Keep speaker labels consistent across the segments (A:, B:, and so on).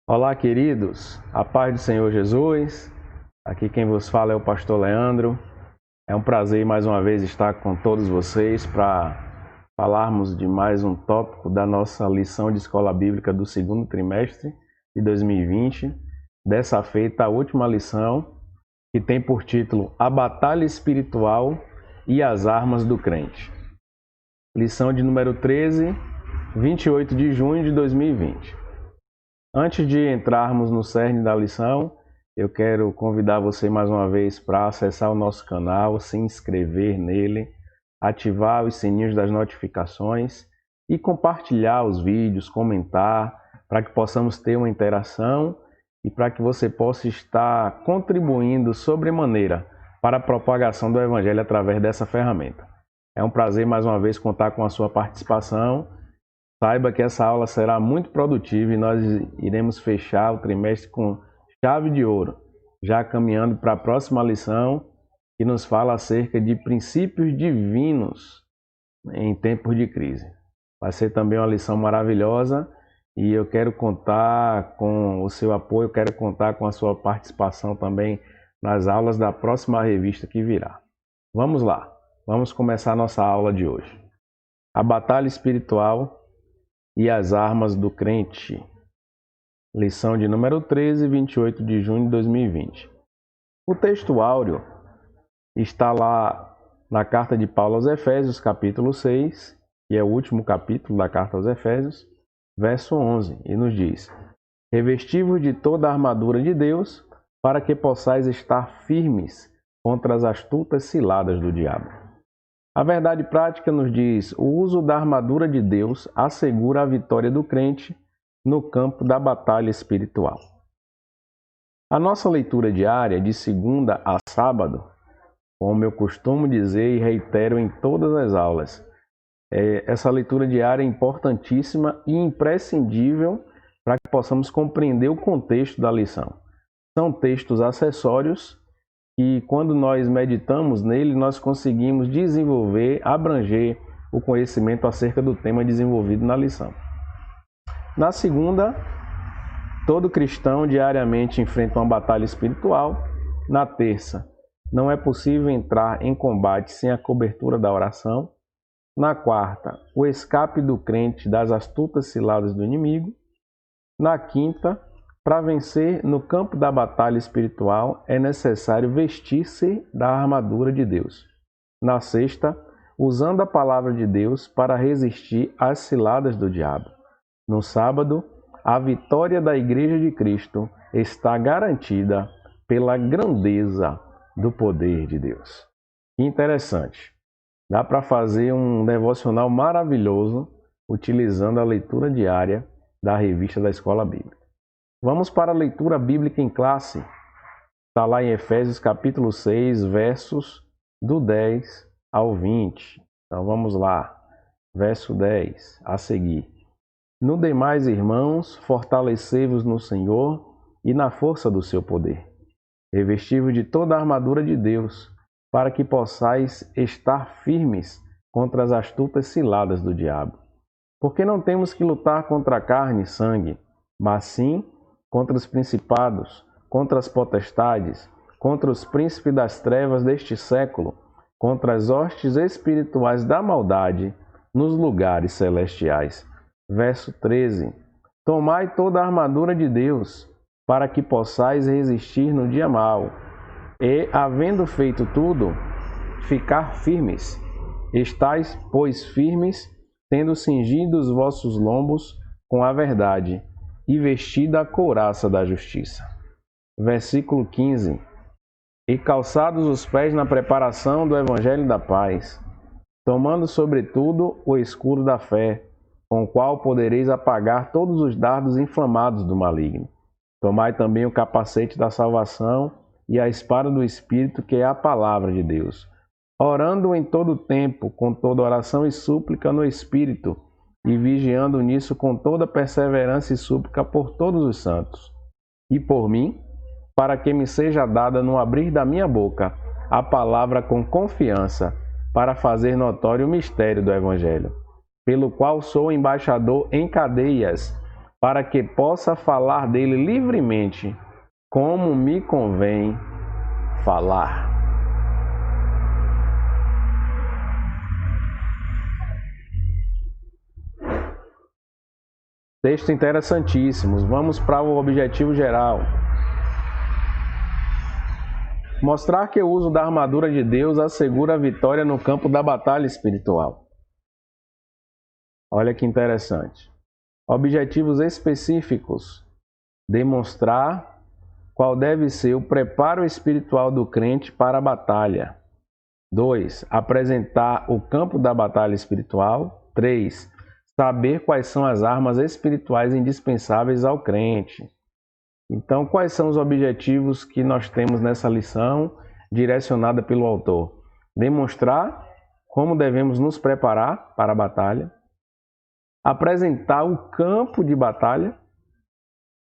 A: Olá, queridos, a paz do Senhor Jesus. Aqui quem vos fala é o pastor Leandro. É um prazer mais uma vez estar com todos vocês para falarmos de mais um tópico da nossa lição de escola bíblica do segundo trimestre de 2020. Dessa feita, a última lição, que tem por título A Batalha Espiritual e as Armas do Crente. Lição de número 13, 28 de junho de 2020. Antes de entrarmos no cerne da lição, eu quero convidar você mais uma vez para acessar o nosso canal, se inscrever nele, ativar os sininhos das notificações e compartilhar os vídeos, comentar, para que possamos ter uma interação e para que você possa estar contribuindo sobremaneira para a propagação do Evangelho através dessa ferramenta. É um prazer mais uma vez contar com a sua participação. Saiba que essa aula será muito produtiva e nós iremos fechar o trimestre com chave de ouro, já caminhando para a próxima lição, que nos fala acerca de princípios divinos em tempos de crise. Vai ser também uma lição maravilhosa e eu quero contar com o seu apoio, quero contar com a sua participação também nas aulas da próxima revista que virá. Vamos lá, vamos começar a nossa aula de hoje. A batalha espiritual e as armas do crente. Lição de número 13, 28 de junho de 2020. O texto áureo está lá na carta de Paulo aos Efésios, capítulo 6, que é o último capítulo da carta aos Efésios, verso 11, e nos diz: Revesti-vos de toda a armadura de Deus, para que possais estar firmes contra as astutas ciladas do diabo. A verdade prática nos diz: o uso da armadura de Deus assegura a vitória do crente no campo da batalha espiritual. A nossa leitura diária, de segunda a sábado, como eu costumo dizer e reitero em todas as aulas, essa leitura diária é importantíssima e imprescindível para que possamos compreender o contexto da lição. São textos acessórios e quando nós meditamos nele, nós conseguimos desenvolver, abranger o conhecimento acerca do tema desenvolvido na lição. Na segunda, todo cristão diariamente enfrenta uma batalha espiritual. Na terça, não é possível entrar em combate sem a cobertura da oração. Na quarta, o escape do crente das astutas ciladas do inimigo. Na quinta, para vencer no campo da batalha espiritual, é necessário vestir-se da armadura de Deus. Na sexta, usando a palavra de Deus para resistir às ciladas do diabo. No sábado, a vitória da Igreja de Cristo está garantida pela grandeza do poder de Deus. Que interessante! Dá para fazer um devocional maravilhoso utilizando a leitura diária da revista da Escola Bíblica. Vamos para a leitura bíblica em classe. Está lá em Efésios capítulo 6, versos do 10 ao 20. Então vamos lá. Verso 10, a seguir. No demais, irmãos, fortalecei-vos no Senhor e na força do seu poder. Revesti-vos de toda a armadura de Deus, para que possais estar firmes contra as astutas ciladas do diabo. Porque não temos que lutar contra a carne e sangue, mas sim contra os principados, contra as potestades, contra os príncipes das trevas deste século, contra as hostes espirituais da maldade nos lugares celestiais. Verso 13. Tomai toda a armadura de Deus, para que possais resistir no dia mau, e, havendo feito tudo, ficar firmes. Estais, pois, firmes, tendo cingido os vossos lombos com a verdade, e vestida a couraça da justiça. Versículo 15. E calçados os pés na preparação do Evangelho da paz, tomando sobretudo o escudo da fé, com o qual podereis apagar todos os dardos inflamados do maligno. Tomai também o capacete da salvação e a espada do Espírito, que é a palavra de Deus, orando em todo o tempo, com toda oração e súplica no Espírito, e vigiando nisso com toda perseverança e súplica por todos os santos. E por mim, para que me seja dada no abrir da minha boca a palavra com confiança, para fazer notório o mistério do Evangelho, pelo qual sou embaixador em cadeias, para que possa falar dele livremente, como me convém falar. Texto interessantíssimo. Vamos para o objetivo geral. Mostrar que o uso da armadura de Deus assegura a vitória no campo da batalha espiritual. Olha que interessante. Objetivos específicos. Demonstrar qual deve ser o preparo espiritual do crente para a batalha. 2. Apresentar o campo da batalha espiritual. 3. Saber quais são as armas espirituais indispensáveis ao crente. Então, quais são os objetivos que nós temos nessa lição direcionada pelo autor? Demonstrar como devemos nos preparar para a batalha, apresentar o campo de batalha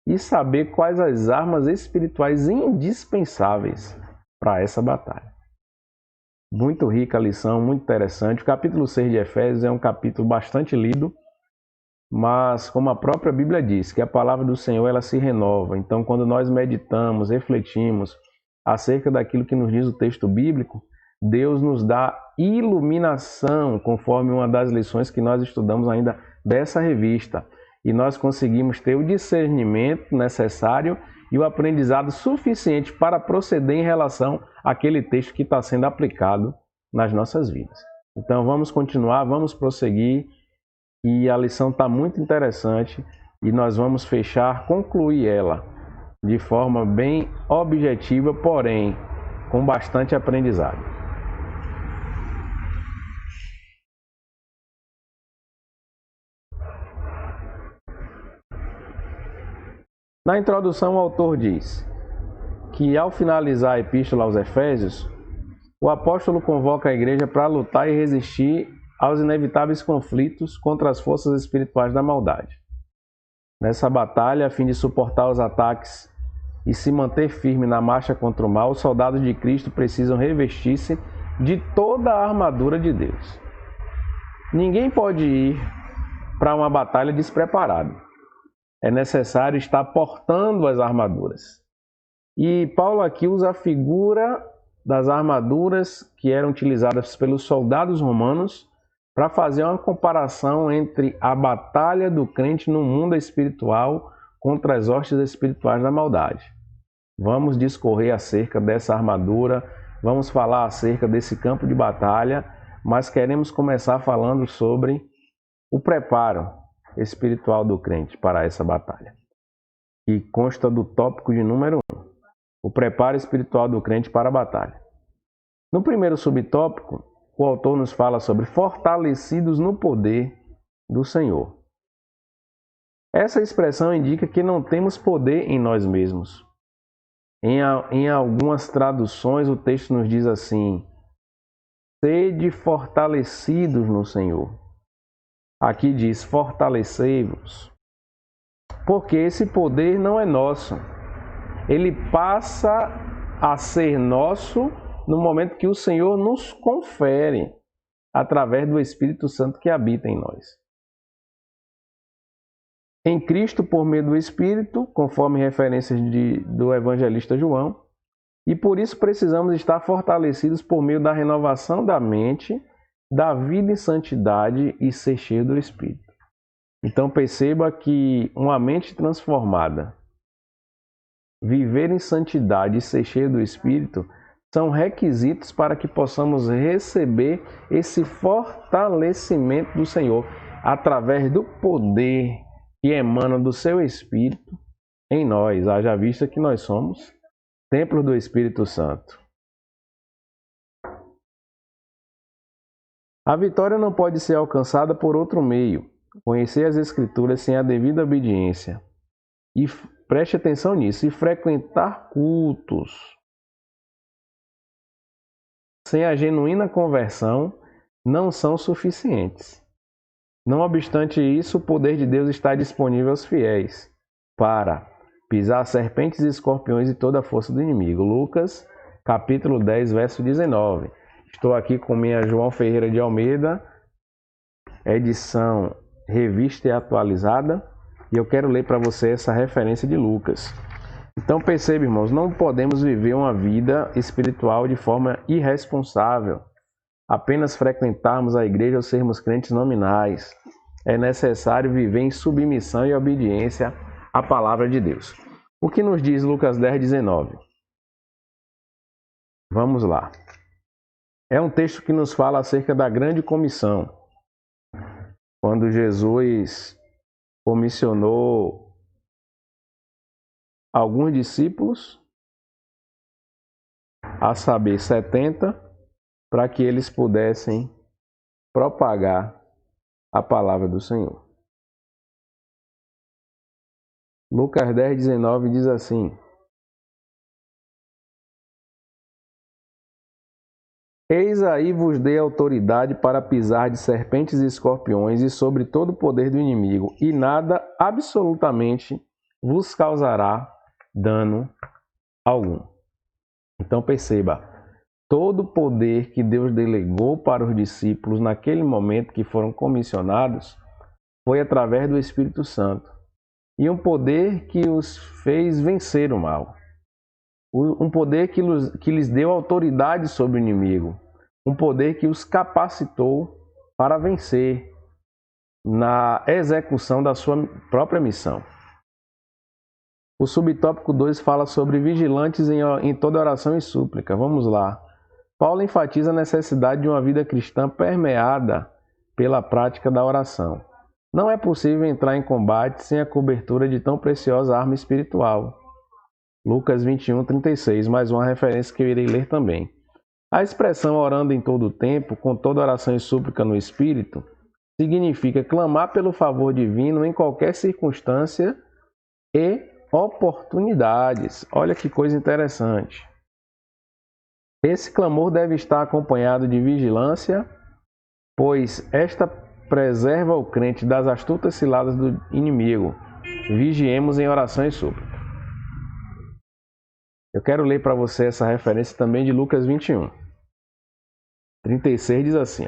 A: e saber quais as armas espirituais indispensáveis para essa batalha. Muito rica a lição, muito interessante. O capítulo 6 de Efésios é um capítulo bastante lido, mas como a própria Bíblia diz, que a palavra do Senhor ela se renova. Então, quando nós meditamos, refletimos acerca daquilo que nos diz o texto bíblico, Deus nos dá iluminação, conforme uma das lições que nós estudamos ainda dessa revista. E nós conseguimos ter o discernimento necessário e o aprendizado suficiente para proceder em relação àquele texto que está sendo aplicado nas nossas vidas. Então, vamos continuar, vamos prosseguir. E a lição está muito interessante e nós vamos concluir ela de forma bem objetiva, porém com bastante aprendizado. Na introdução, o autor diz que ao finalizar a epístola aos Efésios, o apóstolo convoca a igreja para lutar e resistir aos inevitáveis conflitos contra as forças espirituais da maldade. Nessa batalha, a fim de suportar os ataques e se manter firme na marcha contra o mal, os soldados de Cristo precisam revestir-se de toda a armadura de Deus. Ninguém pode ir para uma batalha despreparado. É necessário estar portando as armaduras. E Paulo aqui usa a figura das armaduras que eram utilizadas pelos soldados romanos para fazer uma comparação entre a batalha do crente no mundo espiritual contra as hostes espirituais da maldade. Vamos discorrer acerca dessa armadura, vamos falar acerca desse campo de batalha, mas queremos começar falando sobre o preparo espiritual do crente para essa batalha, que consta do tópico de número 1, o preparo espiritual do crente para a batalha. No primeiro subtópico, o autor nos fala sobre fortalecidos no poder do Senhor. Essa expressão indica que não temos poder em nós mesmos. Em algumas traduções, o texto nos diz assim: sede fortalecidos no Senhor. Aqui diz fortalecei-vos. Porque esse poder não é nosso. Ele passa a ser nosso no momento que o Senhor nos confere através do Espírito Santo que habita em nós. Em Cristo, por meio do Espírito, conforme referências do evangelista João, e por isso precisamos estar fortalecidos por meio da renovação da mente, da vida em santidade e ser cheio do Espírito. Então perceba que uma mente transformada, viver em santidade e ser cheio do Espírito são requisitos para que possamos receber esse fortalecimento do Senhor através do poder que emana do seu Espírito em nós, haja vista que nós somos templo do Espírito Santo. A vitória não pode ser alcançada por outro meio. Conhecer as Escrituras sem a devida obediência. E preste atenção nisso, e frequentar cultos sem a genuína conversão não são suficientes. Não obstante isso, o poder de Deus está disponível aos fiéis para pisar serpentes e escorpiões e toda a força do inimigo. Lucas, capítulo 10, verso 19. Estou aqui com minha João Ferreira de Almeida, edição revista e atualizada, E eu quero ler para você essa referência de Lucas. Então perceba, irmãos, não podemos viver uma vida espiritual de forma irresponsável, apenas frequentarmos a igreja ou sermos crentes nominais. É necessário viver em submissão e obediência à palavra de Deus. O que nos diz Lucas 10:19? Vamos lá. É um texto que nos fala acerca da grande comissão. Quando Jesus comissionou alguns discípulos, a saber, 70, para que eles pudessem propagar a palavra do Senhor. Lucas 10:19 diz assim: Eis aí vos dei autoridade para pisar de serpentes e escorpiões e sobre todo o poder do inimigo, e nada absolutamente vos causará dano algum. Então perceba, todo o poder que Deus delegou para os discípulos naquele momento que foram comissionados foi através do Espírito Santo. E um poder que os fez vencer o mal. Um poder que lhes deu autoridade sobre o inimigo. Um poder que os capacitou para vencer na execução da sua própria missão. O subtópico 2 fala sobre vigilantes em toda oração e súplica. Vamos lá. Paulo enfatiza a necessidade de uma vida cristã permeada pela prática da oração. Não é possível entrar em combate sem a cobertura de tão preciosa arma espiritual. Lucas 21:36, mais uma referência que eu irei ler também. A expressão orando em todo o tempo, com toda oração e súplica no Espírito, significa clamar pelo favor divino em qualquer circunstância e oportunidades. Olha que coisa interessante. Esse clamor deve estar acompanhado de vigilância, pois esta preserva o crente das astutas ciladas do inimigo. Vigiemos em oração e súplica. Eu quero ler para você essa referência também de Lucas 21:36 diz assim: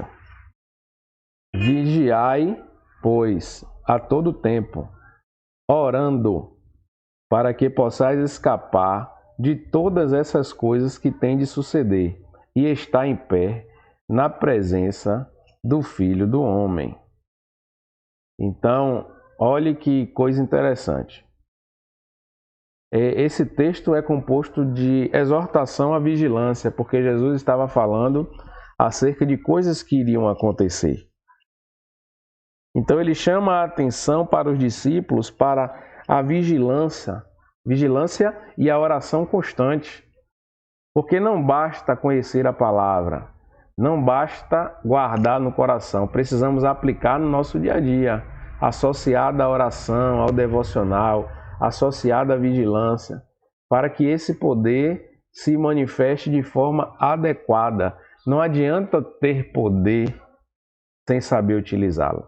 A: Vigiai, pois, a todo tempo, orando, para que possais escapar de todas essas coisas que têm de suceder e estar em pé na presença do Filho do Homem. Então, olhe que coisa interessante. Esse texto é composto de exortação à vigilância, porque Jesus estava falando acerca de coisas que iriam acontecer. Então ele chama a atenção para os discípulos para a vigilância e a oração constante. Porque não basta conhecer a palavra, não basta guardar no coração, precisamos aplicar no nosso dia a dia, associada à oração, ao devocional, associada à vigilância, para que esse poder se manifeste de forma adequada. Não adianta ter poder sem saber utilizá-lo.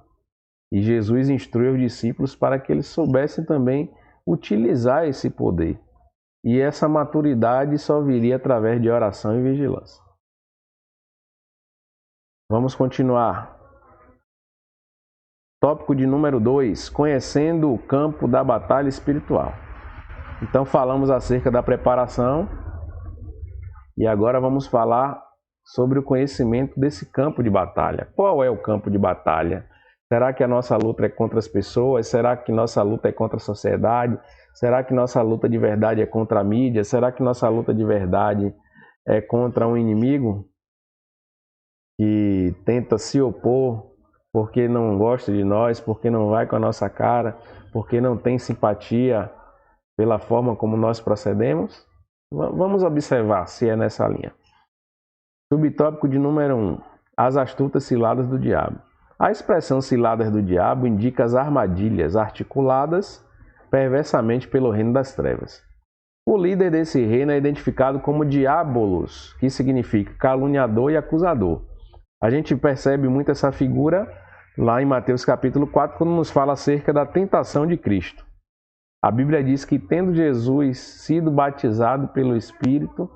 A: E Jesus instrui os discípulos para que eles soubessem também utilizar esse poder. E essa maturidade só viria através de oração e vigilância. Vamos continuar. Tópico de número 2, conhecendo o campo da batalha espiritual. Então falamos acerca da preparação e agora vamos falar sobre o conhecimento desse campo de batalha. Qual é o campo de batalha? Será que a nossa luta é contra as pessoas? Será que nossa luta é contra a sociedade? Será que nossa luta de verdade é contra a mídia? Será que nossa luta de verdade é contra um inimigo que tenta se opor porque não gosta de nós, porque não vai com a nossa cara, porque não tem simpatia pela forma como nós procedemos? Vamos observar se é nessa linha. Subtópico de número 1. As astutas ciladas do diabo. A expressão ciladas do diabo indica as armadilhas articuladas perversamente pelo reino das trevas. O líder desse reino é identificado como Diabolos, que significa caluniador e acusador. A gente percebe muito essa figura lá em Mateus capítulo 4, quando nos fala acerca da tentação de Cristo. A Bíblia diz que, tendo Jesus sido batizado pelo Espírito,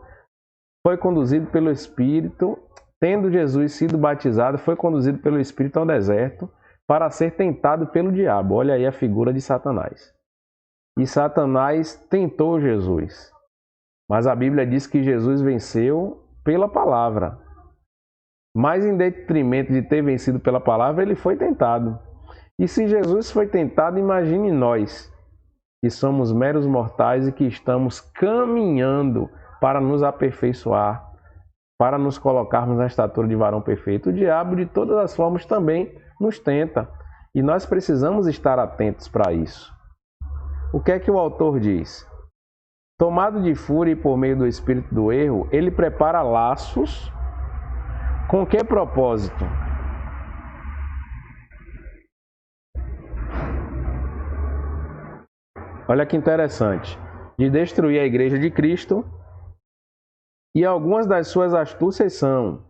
A: foi conduzido pelo Espírito, tendo Jesus sido batizado, foi conduzido pelo Espírito ao deserto para ser tentado pelo diabo. Olha aí a figura de Satanás. E Satanás tentou Jesus. Mas a Bíblia diz que Jesus venceu pela palavra. Mas em detrimento de ter vencido pela palavra, ele foi tentado. E se Jesus foi tentado, imagine nós, que somos meros mortais e que estamos caminhando para nos aperfeiçoar, para nos colocarmos na estatura de varão perfeito. O diabo, de todas as formas, também nos tenta. E nós precisamos estar atentos para isso. O que é que o autor diz? Tomado de fúria e por meio do espírito do erro, ele prepara laços. Com que propósito? Olha que interessante. De destruir a igreja de Cristo. E algumas das suas astúcias são: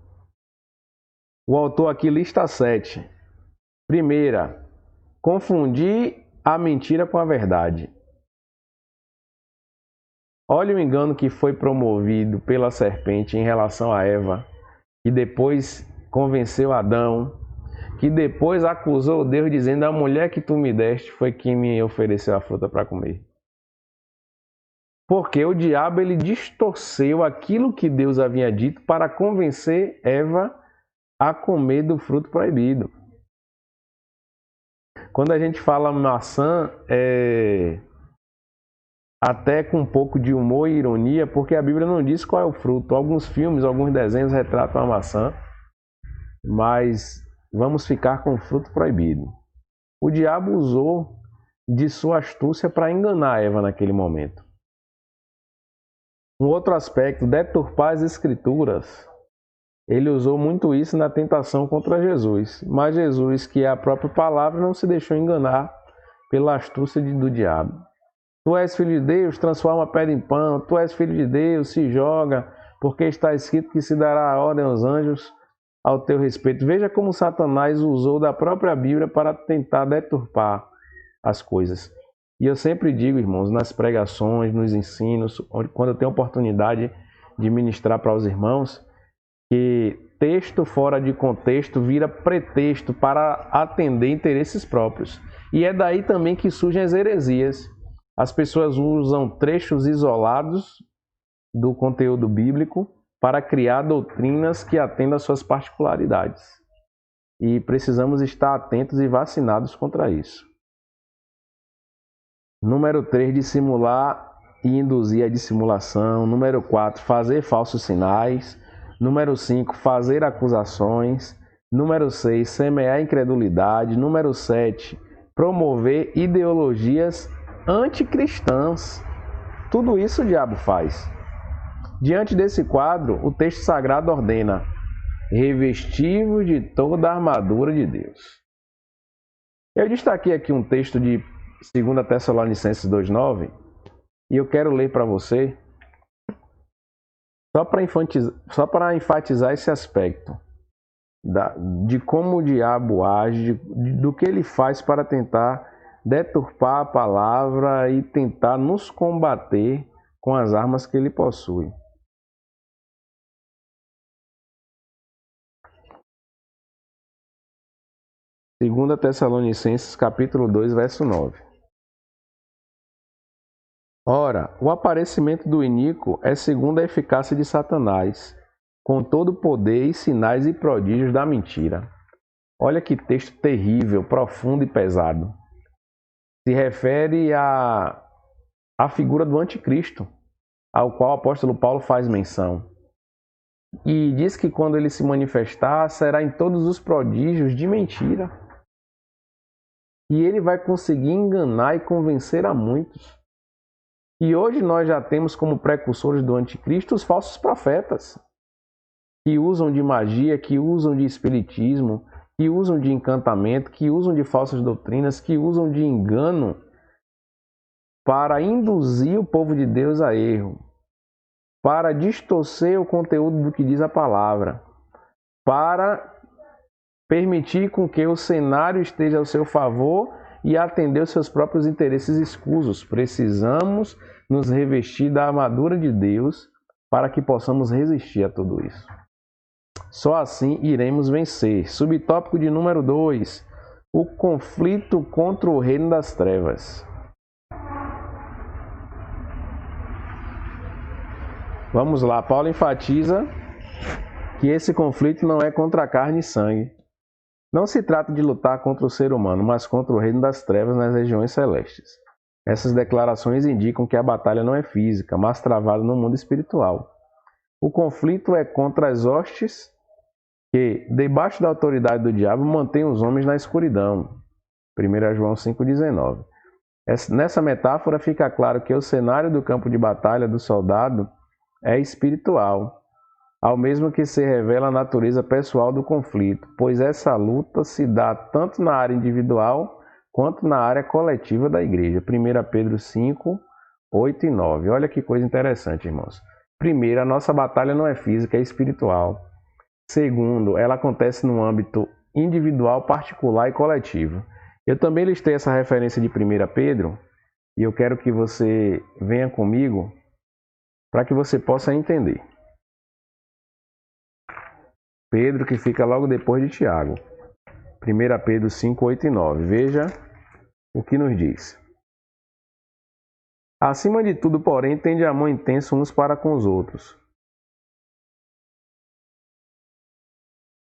A: o autor aqui lista 7. Primeira, confundir a mentira com a verdade. Olha o engano que foi promovido pela serpente em relação a Eva, que depois convenceu Adão, que depois acusou Deus dizendo: a mulher que tu me deste foi quem me ofereceu a fruta para comer. Porque o diabo ele distorceu aquilo que Deus havia dito para convencer Eva a comer do fruto proibido. Quando a gente fala maçã, até com um pouco de humor e ironia, porque a Bíblia não diz qual é o fruto. Alguns filmes, alguns desenhos retratam a maçã, mas vamos ficar com o fruto proibido. O diabo usou de sua astúcia para enganar Eva naquele momento. Um outro aspecto, deturpar as escrituras. Ele usou muito isso na tentação contra Jesus. Mas Jesus, que é a própria palavra, não se deixou enganar pela astúcia do diabo. Tu és filho de Deus, transforma a pedra em pão. Tu és filho de Deus, se joga, porque está escrito que se dará a ordem aos anjos ao teu respeito. Veja como Satanás usou da própria Bíblia para tentar deturpar as coisas. E eu sempre digo, irmãos, nas pregações, nos ensinos, quando eu tenho oportunidade de ministrar para os irmãos, que texto fora de contexto vira pretexto para atender interesses próprios. E é daí também que surgem as heresias. As pessoas usam trechos isolados do conteúdo bíblico para criar doutrinas que atendam às suas particularidades. E precisamos estar atentos e vacinados contra isso. Número 3, dissimular e induzir a dissimulação. Número 4, fazer falsos sinais. Número 5, fazer acusações. Número 6, semear incredulidade. Número 7, promover ideologias anticristãs. Tudo isso o diabo faz. Diante desse quadro, o texto sagrado ordena: revestivos de toda a armadura de Deus. Eu destaquei aqui um texto de 2 Tessalonicenses 2,9 e eu quero ler para você só para enfatizar esse aspecto de como o diabo age, do que ele faz para tentar deturpar a palavra e tentar nos combater com as armas que ele possui. Segunda Tessalonicenses capítulo 2, verso 9. Ora, o aparecimento do iníquo é segundo a eficácia de Satanás, com todo o poder e sinais e prodígios da mentira. Olha que texto terrível, profundo e pesado. Se refere à figura do anticristo, ao qual o apóstolo Paulo faz menção. E diz que quando ele se manifestar, será em todos os prodígios de mentira. E ele vai conseguir enganar e convencer a muitos. E hoje nós já temos como precursores do anticristo os falsos profetas, que usam de magia, que usam de espiritismo, que usam de encantamento, que usam de falsas doutrinas, que usam de engano para induzir o povo de Deus a erro, para distorcer o conteúdo do que diz a palavra, para permitir com que o cenário esteja ao seu favor e atender os seus próprios interesses escusos. Precisamos nos revestir da armadura de Deus para que possamos resistir a tudo isso. Só assim iremos vencer. Subtópico de número 2. o conflito contra o reino das trevas. Vamos lá, Paulo enfatiza que esse conflito não é contra a carne e sangue. Não se trata de lutar contra o ser humano, mas contra o reino das trevas nas regiões celestes. Essas declarações indicam que a batalha não é física, mas travada no mundo espiritual. O conflito é contra as hostes que, debaixo da autoridade do diabo, mantêm os homens na escuridão. 1 João 5,19. Nessa metáfora fica claro que o cenário do campo de batalha do soldado é espiritual, ao mesmo que se revela a natureza pessoal do conflito, pois essa luta se dá tanto na área individual quanto na área coletiva da igreja. 1 Pedro 5, 8 e 9. Olha que coisa interessante, irmãos. Primeiro, a nossa batalha não é física, é espiritual. Segundo, ela acontece no âmbito individual, particular e coletivo. Eu também listei essa referência de 1 Pedro e eu quero que você venha comigo para que você possa entender. Pedro, que fica logo depois de Tiago. 1 Pedro 5, 8 e 9. Veja o que nos diz. Acima de tudo, porém, tende amor intenso uns para com os outros.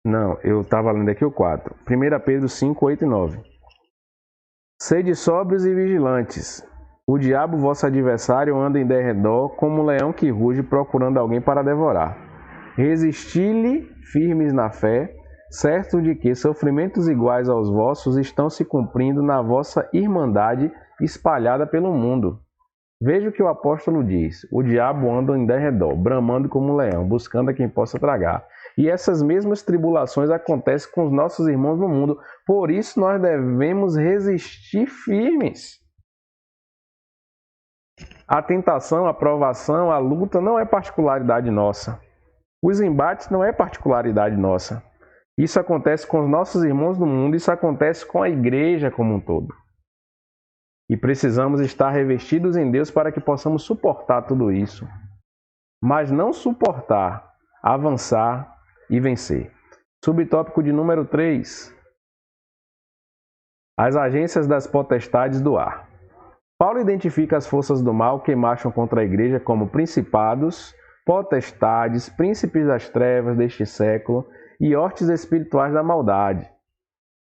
A: Não, eu estava lendo aqui o 4. 1 Pedro 5, 8 e 9. Sede sóbrios e vigilantes. O diabo, vosso adversário, anda em derredor como um leão que ruge procurando alguém para devorar. Resisti-lhe firmes na fé, certo de que sofrimentos iguais aos vossos estão se cumprindo na vossa irmandade espalhada pelo mundo. Veja o que o apóstolo diz. O diabo anda em derredor, bramando como um leão, buscando a quem possa tragar. E essas mesmas tribulações acontecem com os nossos irmãos no mundo. Por isso nós devemos resistir firmes. A tentação, a provação, a luta não é particularidade nossa. Os embates não é particularidade nossa. Isso acontece com os nossos irmãos no mundo, isso acontece com a igreja como um todo. E precisamos estar revestidos em Deus para que possamos suportar tudo isso. Mas não suportar, avançar e vencer. Subtópico de número 3. As agências das potestades do ar. Paulo identifica as forças do mal que marcham contra a igreja como principados, potestades, príncipes das trevas deste século e hostes espirituais da maldade.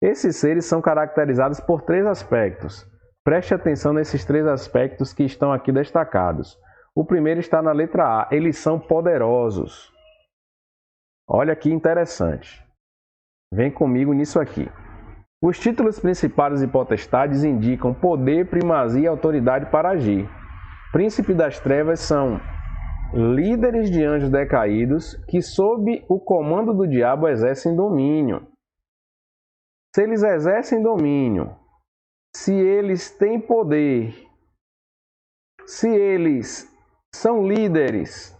A: Esses seres são caracterizados por 3 aspectos. Preste atenção nesses 3 aspectos que estão aqui destacados. O primeiro está na letra A. Eles são poderosos. Olha que interessante. Vem comigo nisso aqui. Os títulos principados e potestades indicam poder, primazia e autoridade para agir. Príncipes das trevas são líderes de anjos decaídos que, sob o comando do diabo, exercem domínio. Se eles exercem domínio, se eles têm poder, se eles são líderes,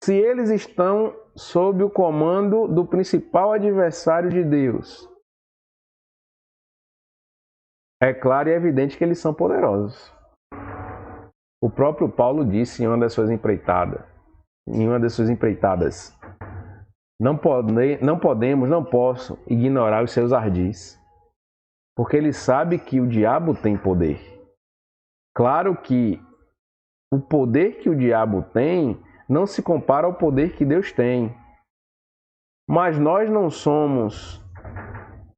A: se eles estão sob o comando do principal adversário de Deus, é claro e evidente que eles são poderosos. O próprio Paulo disse em uma das suas empreitadas, não posso ignorar os seus ardis, porque ele sabe que o diabo tem poder. Claro que o poder que o diabo tem não se compara ao poder que Deus tem. Mas nós não somos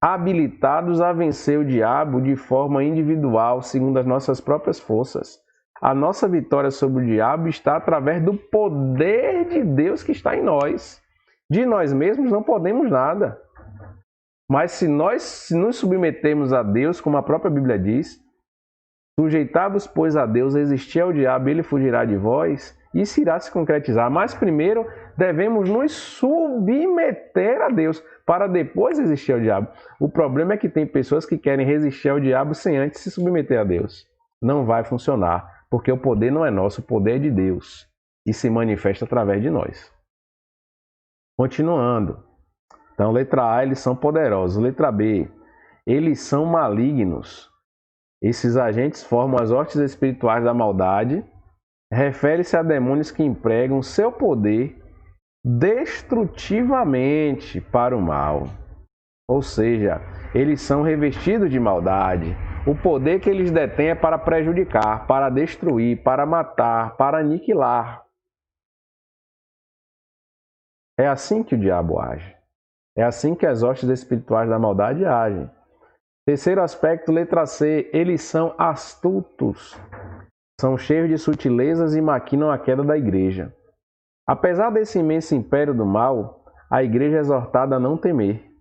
A: habilitados a vencer o diabo de forma individual, segundo as nossas próprias forças. A nossa vitória sobre o diabo está através do poder de Deus que está em nós. De nós mesmos não podemos nada. Mas se nos submetermos a Deus, como a própria Bíblia diz, sujeitados, pois, a Deus, resistir ao diabo, ele fugirá de vós, isso irá se concretizar. Mas primeiro devemos nos submeter a Deus, para depois resistir ao diabo. O problema é que tem pessoas que querem resistir ao diabo sem antes se submeter a Deus. Não vai funcionar, porque o poder não é nosso, o poder é de Deus, e se manifesta através de nós. Continuando. Então, letra A, eles são poderosos. Letra B, eles são malignos. Esses agentes formam as hostes espirituais da maldade. Refere-se a demônios que empregam seu poder destrutivamente para o mal. Ou seja, Eles são revestidos de maldade. O poder que eles detêm é para prejudicar, para destruir, para matar, para aniquilar. É assim que o diabo age. É assim que as hostes espirituais da maldade agem. Terceiro aspecto, letra C, eles são astutos. São cheios de sutilezas e maquinam a queda da igreja. Apesar desse imenso império do mal, a igreja é exortada a não temer.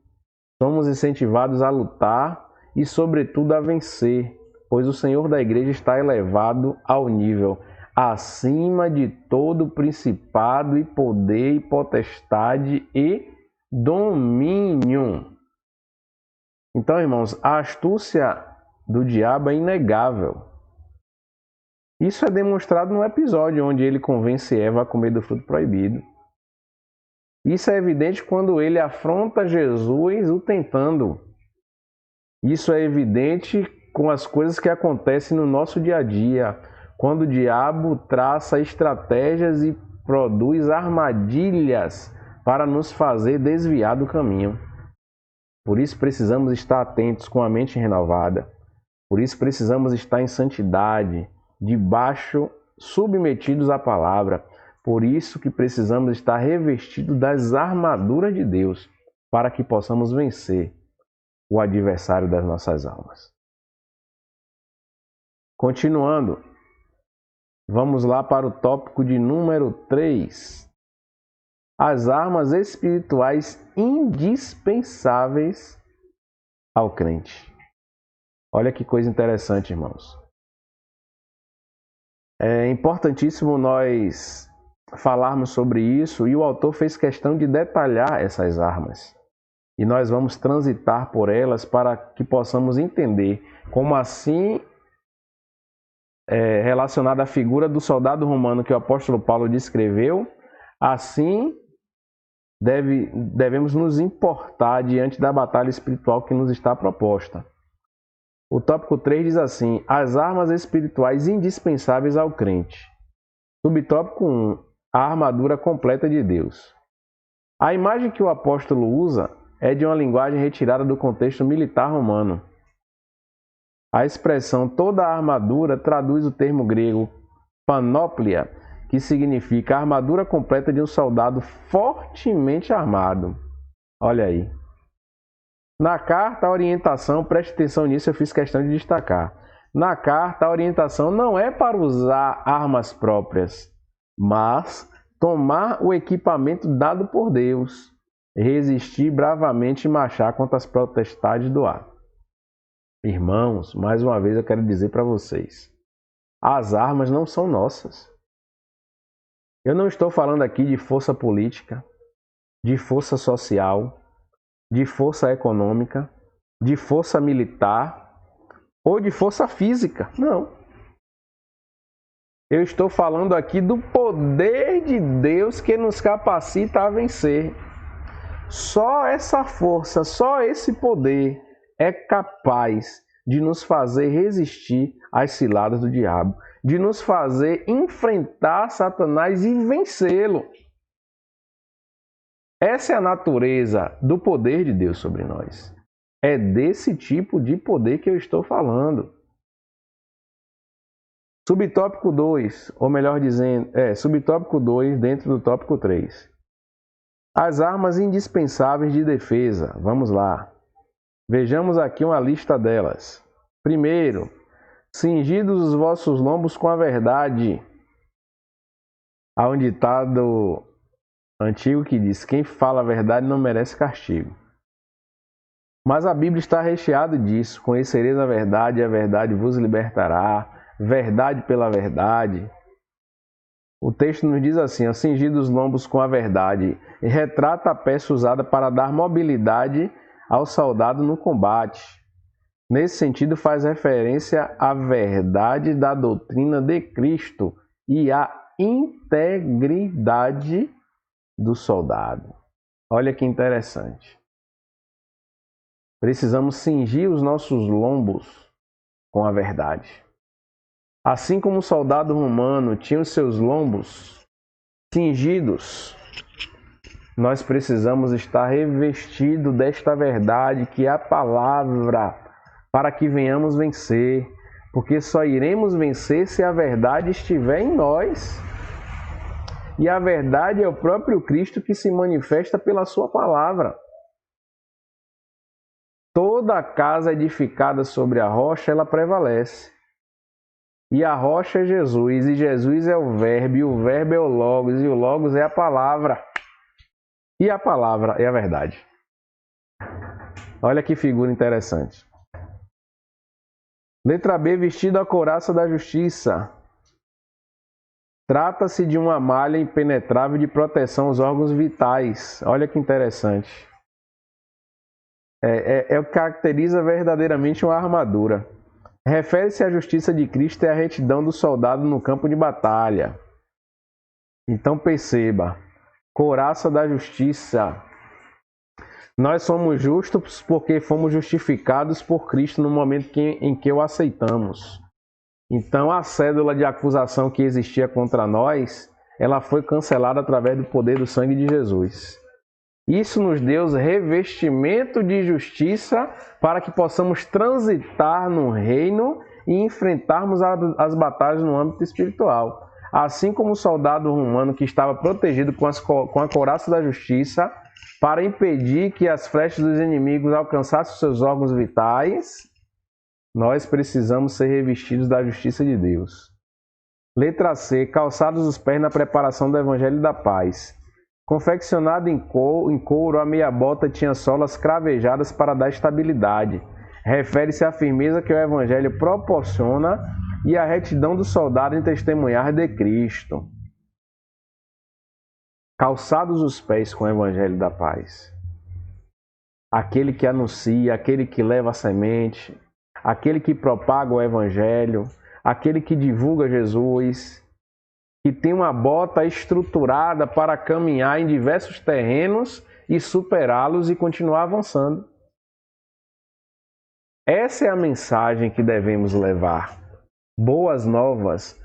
A: Somos incentivados a lutar e, sobretudo, a vencer, pois o Senhor da igreja está elevado ao nível acima de todo principado e poder e potestade e domínio. Então, irmãos, a astúcia do diabo é inegável. Isso é demonstrado no episódio onde ele convence Eva a comer do fruto proibido. Isso é evidente quando ele afronta Jesus o tentando. Isso é evidente com as coisas que acontecem no nosso dia a dia, quando o diabo traça estratégias e produz armadilhas para nos fazer desviar do caminho. Por isso precisamos estar atentos com a mente renovada. Por isso precisamos estar em santidade, debaixo, submetidos à palavra. Por isso que precisamos estar revestidos das armaduras de Deus, para que possamos vencer o adversário das nossas almas. Continuando, vamos lá para o tópico de número 3. As armas espirituais indispensáveis ao crente. Olha que coisa interessante, irmãos. É importantíssimo nós falarmos sobre isso e o autor fez questão de detalhar essas armas. E nós vamos transitar por elas para que possamos entender como assim, relacionada à figura do soldado romano que o apóstolo Paulo descreveu, assim devemos nos importar diante da batalha espiritual que nos está proposta. O tópico 3 diz assim: as armas espirituais indispensáveis ao crente. Subtópico 1, a armadura completa de Deus. A imagem que o apóstolo usa é de uma linguagem retirada do contexto militar romano. A expressão toda a armadura traduz o termo grego panóplia, que significa a armadura completa de um soldado fortemente armado. Olha aí. Na carta, a orientação, preste atenção nisso, eu fiz questão de destacar. Na carta, a orientação não é para usar armas próprias, mas tomar o equipamento dado por Deus, resistir bravamente e marchar contra as potestades do ar. Irmãos, mais uma vez eu quero dizer para vocês, as armas não são nossas. Eu não estou falando aqui de força política, de força social, de força econômica, de força militar ou de força física. Não. Eu estou falando aqui do poder de Deus que nos capacita a vencer. Só essa força, só esse poder é capaz de nos fazer resistir às ciladas do diabo, de nos fazer enfrentar Satanás e vencê-lo. Essa é a natureza do poder de Deus sobre nós. É desse tipo de poder que eu estou falando. Subtópico 2, ou melhor dizendo, subtópico 2 dentro do tópico 3. As armas indispensáveis de defesa. Vamos lá. Vejamos aqui uma lista delas. Primeiro, cingidos os vossos lombos com a verdade. Há um ditado antigo que diz: quem fala a verdade não merece castigo. Mas a Bíblia está recheada disso. Conhecereis a verdade vos libertará. Verdade pela verdade. O texto nos diz assim: cingidos os lombos com a verdade, e retrata a peça usada para dar mobilidade ao soldado no combate. Nesse sentido, faz referência à verdade da doutrina de Cristo e à integridade do soldado. Olha que interessante. Precisamos cingir os nossos lombos com a verdade. Assim como o soldado romano tinha os seus lombos cingidos Nós precisamos estar revestidos desta verdade que é a palavra, para que venhamos vencer, porque só iremos vencer se a verdade estiver em nós. E a verdade é o próprio Cristo que se manifesta pela sua palavra. Toda casa edificada sobre a rocha, ela prevalece. E a rocha é Jesus, e Jesus é o Verbo, e o Verbo é o Logos, e o Logos é a palavra. E a palavra é a verdade. Olha que figura interessante. Letra B, vestido a couraça da justiça. Trata-se de uma malha impenetrável de proteção aos órgãos vitais. Olha que interessante. É o que caracteriza verdadeiramente uma armadura. Refere-se à justiça de Cristo e à retidão do soldado no campo de batalha. Então perceba, couraça da justiça. Nós somos justos porque fomos justificados por Cristo no momento em que o aceitamos. Então a cédula de acusação que existia contra nós, ela foi cancelada através do poder do sangue de Jesus. Isso nos deu revestimento de justiça para que possamos transitar no reino e enfrentarmos as batalhas no âmbito espiritual. Assim como o soldado romano que estava protegido com a couraça da justiça para impedir que as flechas dos inimigos alcançassem seus órgãos vitais, nós precisamos ser revestidos da justiça de Deus. Letra C. Calçados os pés na preparação do Evangelho da Paz. Confeccionado em couro, a meia bota tinha solas cravejadas para dar estabilidade. Refere-se à firmeza que o Evangelho proporciona e à retidão do soldado em testemunhar de Cristo. Calçados os pés com o Evangelho da Paz. Aquele que anuncia, aquele que leva a semente, aquele que propaga o Evangelho, aquele que divulga Jesus, que tem uma bota estruturada para caminhar em diversos terrenos e superá-los e continuar avançando. Essa é a mensagem que devemos levar. Boas novas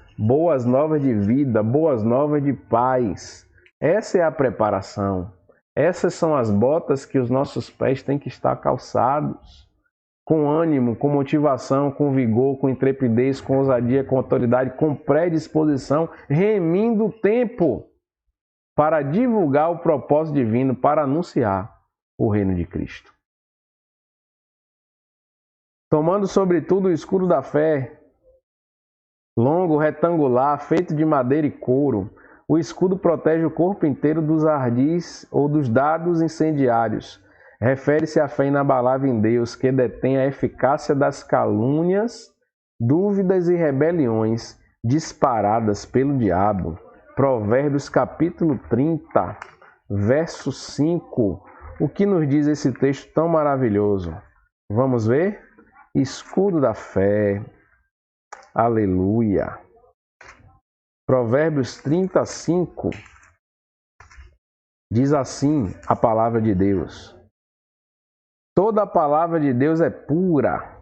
A: de vida, boas novas de paz. Essa é a preparação. Essas são as botas que os nossos pés têm que estar calçados. Com ânimo, com motivação, com vigor, com intrepidez, com ousadia, com autoridade, com predisposição, remindo o tempo para divulgar o propósito divino, para anunciar o reino de Cristo. Tomando sobretudo o escudo da fé, longo, retangular, feito de madeira e couro, o escudo protege o corpo inteiro dos ardis ou dos dardos incendiários. Refere-se à fé inabalável em Deus, que detém a eficácia das calúnias, dúvidas e rebeliões disparadas pelo diabo. Provérbios capítulo 30, verso 5. O que nos diz esse texto tão maravilhoso? Vamos ver? Escudo da fé. Aleluia. Provérbios 35 diz assim a palavra de Deus. Toda a palavra de Deus é pura.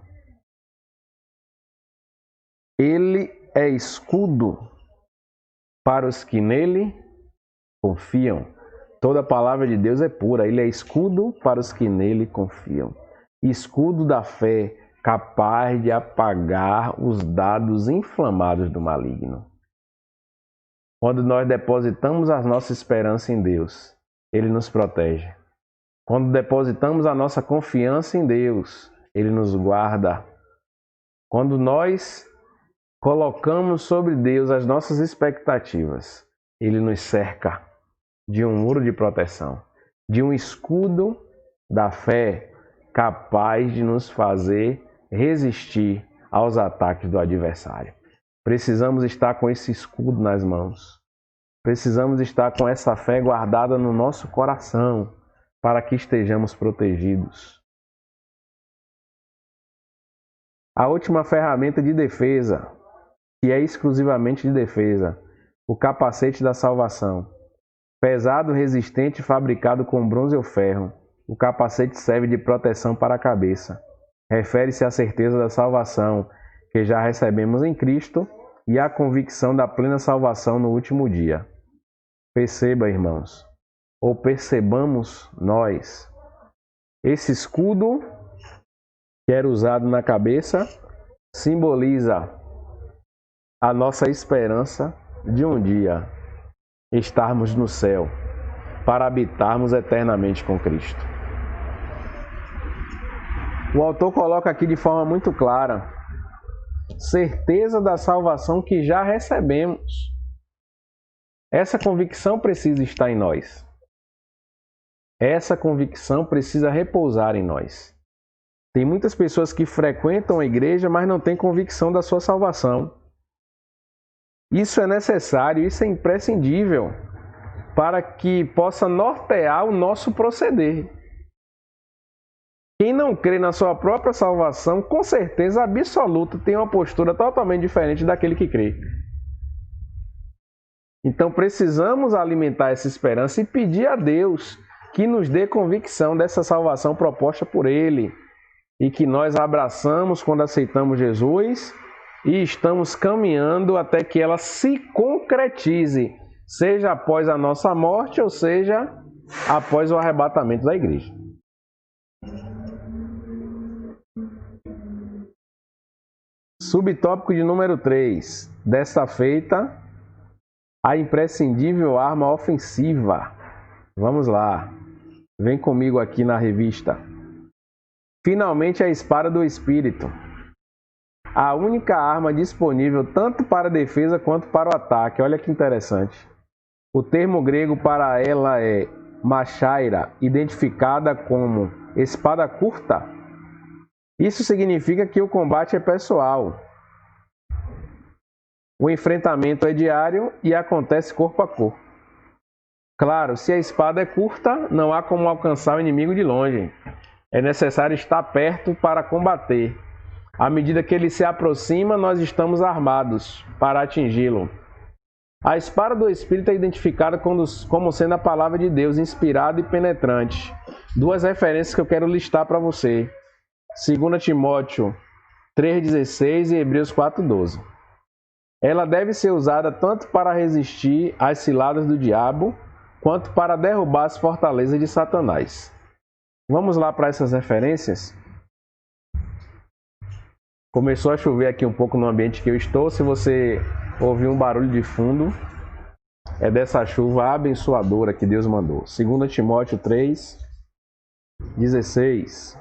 A: Ele é escudo para os que nele confiam. Toda a palavra de Deus é pura. Ele é escudo para os que nele confiam. Escudo da fé, capaz de apagar os dardos inflamados do maligno. Quando nós depositamos a nossa esperança em Deus, Ele nos protege. Quando depositamos a nossa confiança em Deus, Ele nos guarda. Quando nós colocamos sobre Deus as nossas expectativas, Ele nos cerca de um muro de proteção, de um escudo da fé capaz de nos fazer resistir aos ataques do adversário. Precisamos estar com esse escudo nas mãos. Precisamos estar com essa fé guardada no nosso coração, para que estejamos protegidos. A última ferramenta de defesa, que é exclusivamente de defesa, o capacete da salvação. Pesado, resistente, fabricado com bronze ou ferro, o capacete serve de proteção para a cabeça. Refere-se à certeza da salvação que já recebemos em Cristo e à convicção da plena salvação no último dia. Perceba, irmãos, ou percebamos nós. Esse escudo que era usado na cabeça simboliza a nossa esperança de um dia estarmos no céu para habitarmos eternamente com Cristo. O autor coloca aqui de forma muito clara: certeza da salvação que já recebemos. Essa convicção precisa estar em nós. Essa convicção precisa repousar em nós. Tem muitas pessoas que frequentam a igreja, mas não têm convicção da sua salvação. Isso é necessário, isso é imprescindível para que possa nortear o nosso proceder. Quem não crê na sua própria salvação, com certeza absoluta, tem uma postura totalmente diferente daquele que crê. Então precisamos alimentar essa esperança e pedir a Deus que nos dê convicção dessa salvação proposta por Ele e que nós abraçamos quando aceitamos Jesus e estamos caminhando até que ela se concretize, seja após a nossa morte ou seja após o arrebatamento da igreja. Subtópico de número 3. Desta feita, a imprescindível arma ofensiva. Vamos lá. Vem comigo aqui na revista. Finalmente, a espada do Espírito. A única arma disponível tanto para a defesa quanto para o ataque. Olha que interessante. O termo grego para ela é machaira, identificada como espada curta. Isso significa que o combate é pessoal. O enfrentamento é diário e acontece corpo a corpo. Claro, se a espada é curta, não há como alcançar o inimigo de longe. É necessário estar perto para combater. À medida que ele se aproxima, nós estamos armados para atingi-lo. A espada do Espírito é identificada como sendo a palavra de Deus, inspirada e penetrante. Duas referências que eu quero listar para você. 2 Timóteo 3,16 e Hebreus 4,12. Ela deve ser usada tanto para resistir às ciladas do diabo, quanto para derrubar as fortalezas de Satanás. Vamos lá para essas referências? Começou a chover aqui um pouco no ambiente que eu estou. Se você ouvir um barulho de fundo, é dessa chuva abençoadora que Deus mandou. 2 Timóteo 3,16.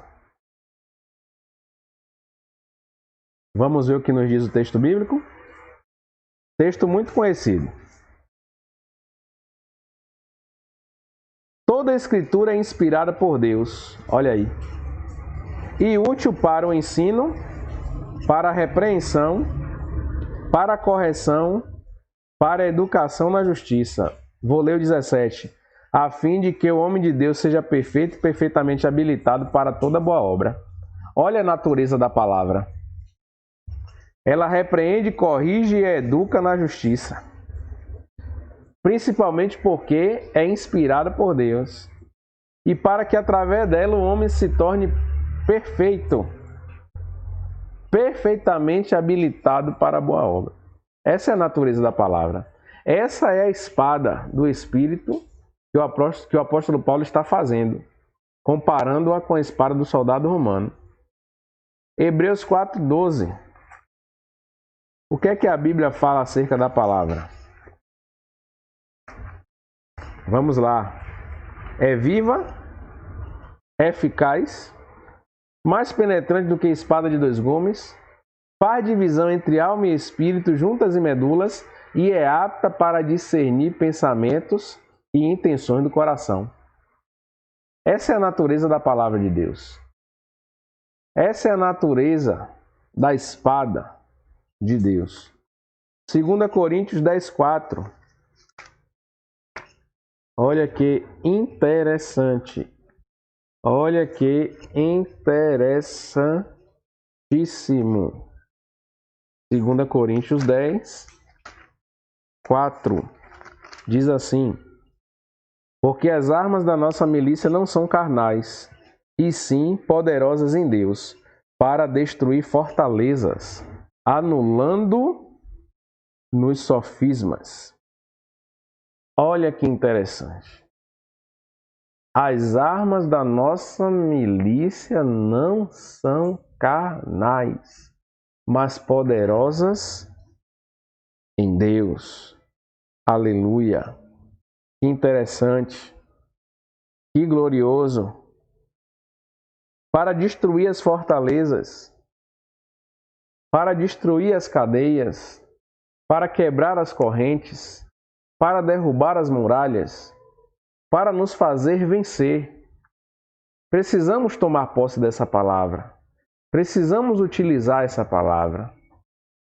A: Vamos ver o que nos diz o texto bíblico? Texto muito conhecido. Toda a Escritura é inspirada por Deus, olha aí, e útil para o ensino, para a repreensão, para a correção, para a educação na justiça. Vou ler o 17. A fim de que o homem de Deus seja perfeito e perfeitamente habilitado para toda boa obra. Olha a natureza da palavra. Ela repreende, corrige e educa na justiça. Principalmente porque é inspirada por Deus. E para que através dela o homem se torne perfeito. Perfeitamente habilitado para a boa obra. Essa é a natureza da palavra. Essa é a espada do Espírito que o apóstolo Paulo está fazendo, comparando-a com a espada do soldado romano. Hebreus 4,12. O que é que a Bíblia fala acerca da palavra? Vamos lá. É viva, é eficaz, mais penetrante do que espada de dois gumes, faz divisão entre alma e espírito, juntas e medulas, e é apta para discernir pensamentos e intenções do coração. Essa é a natureza da palavra de Deus. Essa é a natureza da espada de Deus. 2 Coríntios 10,4. Olha que interessante. Olha que interessantíssimo. 2 Coríntios 10, 4. Diz assim: porque as armas da nossa milícia não são carnais, e sim poderosas em Deus, para destruir fortalezas, anulando nos sofismas. Olha que interessante. As armas da nossa milícia não são carnais, mas poderosas em Deus. Aleluia! Que interessante, que glorioso! Para destruir as fortalezas, para destruir as cadeias, para quebrar as correntes, para derrubar as muralhas, para nos fazer vencer. Precisamos tomar posse dessa palavra. Precisamos utilizar essa palavra.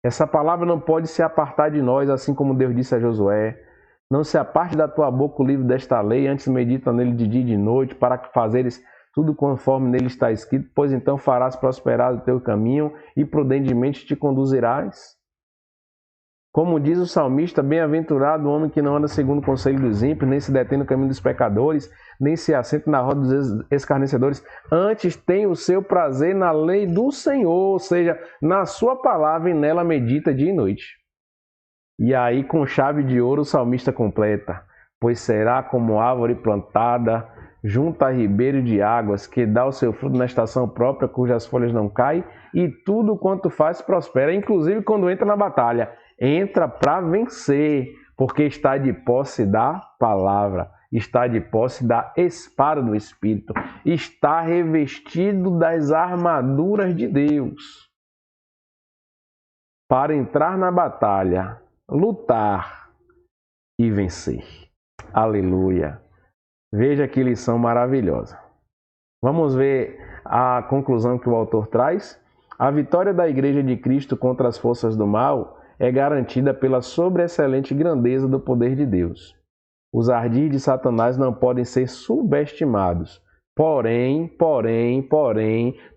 A: Essa palavra não pode se apartar de nós, assim como Deus disse a Josué. Não se aparte da tua boca o livro desta lei, antes medita nele de dia e de noite, para que fazeres tudo conforme nele está escrito, pois então farás prosperar o teu caminho e prudentemente te conduzirás. Como diz o salmista, bem-aventurado o homem que não anda segundo o conselho dos ímpios, nem se detém no caminho dos pecadores, nem se assenta na roda dos escarnecedores. Antes tem o seu prazer na lei do Senhor, ou seja, na sua palavra, e nela medita dia e noite. E aí, com chave de ouro, o salmista completa: pois será como árvore plantada junto a ribeiro de águas, que dá o seu fruto na estação própria, cujas folhas não caem, e tudo quanto faz prospera, inclusive quando entra na batalha. Entra para vencer, porque está de posse da palavra, está de posse da espada do Espírito, está revestido das armaduras de Deus, para entrar na batalha, lutar e vencer. Aleluia! Veja que lição maravilhosa. Vamos ver a conclusão que o autor traz. A vitória da Igreja de Cristo contra as forças do mal é garantida pela sobreexcelente grandeza do poder de Deus. Os ardis de Satanás não podem ser subestimados. Porém,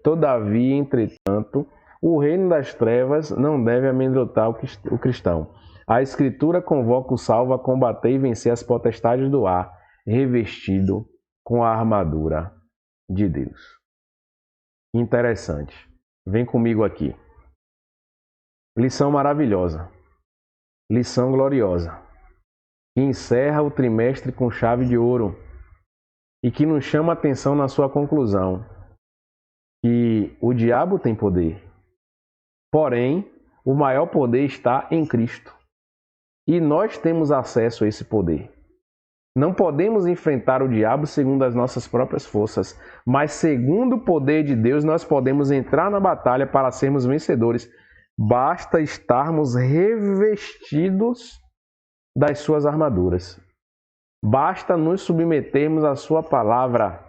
A: todavia, entretanto, o reino das trevas não deve amedrontar o cristão. A Escritura convoca o salvo a combater e vencer as potestades do ar, revestido com a armadura de Deus. Interessante. Vem comigo aqui. Lição maravilhosa. Lição gloriosa. Que encerra o trimestre com chave de ouro e que nos chama a atenção na sua conclusão. Que o diabo tem poder. Porém, o maior poder está em Cristo. E nós temos acesso a esse poder. Não podemos enfrentar o diabo segundo as nossas próprias forças, mas segundo o poder de Deus nós podemos entrar na batalha para sermos vencedores. Basta estarmos revestidos das suas armaduras. Basta nos submetermos à sua palavra.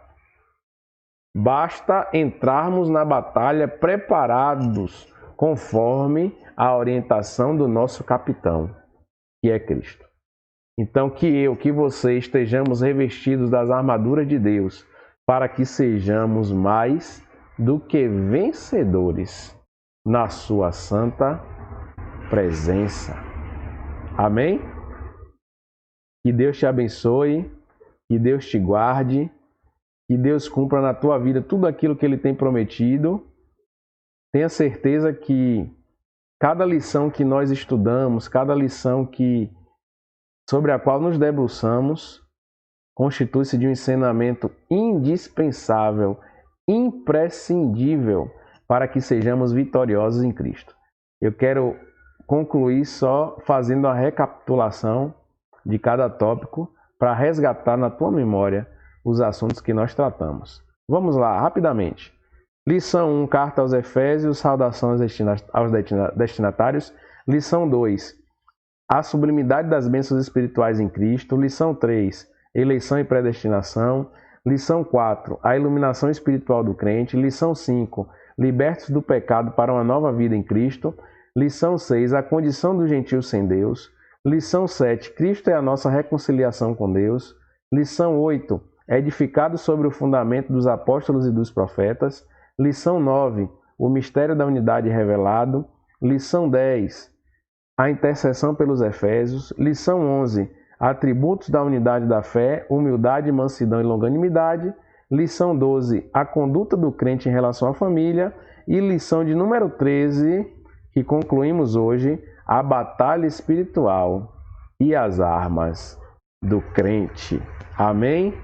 A: Basta entrarmos na batalha preparados conforme a orientação do nosso capitão, que é Cristo. Então, que você estejamos revestidos das armaduras de Deus, para que sejamos mais do que vencedores na sua santa presença. Amém? Que Deus te abençoe, que Deus te guarde, que Deus cumpra na tua vida tudo aquilo que Ele tem prometido. Tenha certeza que cada lição que nós estudamos, cada lição sobre a qual nos debruçamos, constitui-se de um ensinamento indispensável, imprescindível, para que sejamos vitoriosos em Cristo. Eu quero concluir só fazendo a recapitulação de cada tópico para resgatar na tua memória os assuntos que nós tratamos. Vamos lá, rapidamente. Lição 1, Carta aos Efésios, saudação aos destinatários. Lição 2, a sublimidade das bênçãos espirituais em Cristo. Lição 3, eleição e predestinação. Lição 4, a iluminação espiritual do crente. Lição 5, libertos do pecado para uma nova vida em Cristo. Lição 6, a condição do gentio sem Deus. Lição 7, Cristo é a nossa reconciliação com Deus. Lição 8, edificado sobre o fundamento dos apóstolos e dos profetas. Lição 9, o mistério da unidade revelado. Lição 10, a intercessão pelos Efésios. Lição 11, atributos da unidade da fé, humildade, mansidão e longanimidade. Lição 12, a conduta do crente em relação à família. E lição de número 13, que concluímos hoje, a batalha espiritual e as armas do crente. Amém?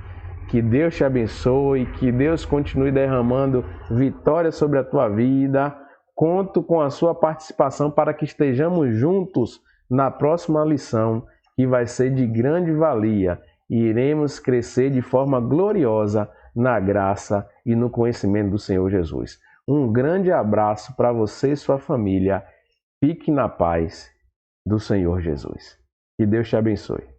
A: Que Deus te abençoe, que Deus continue derramando vitória sobre a tua vida. Conto com a sua participação para que estejamos juntos na próxima lição, que vai ser de grande valia. E iremos crescer de forma gloriosa na graça e no conhecimento do Senhor Jesus. Um grande abraço para você e sua família. Fique na paz do Senhor Jesus. Que Deus te abençoe.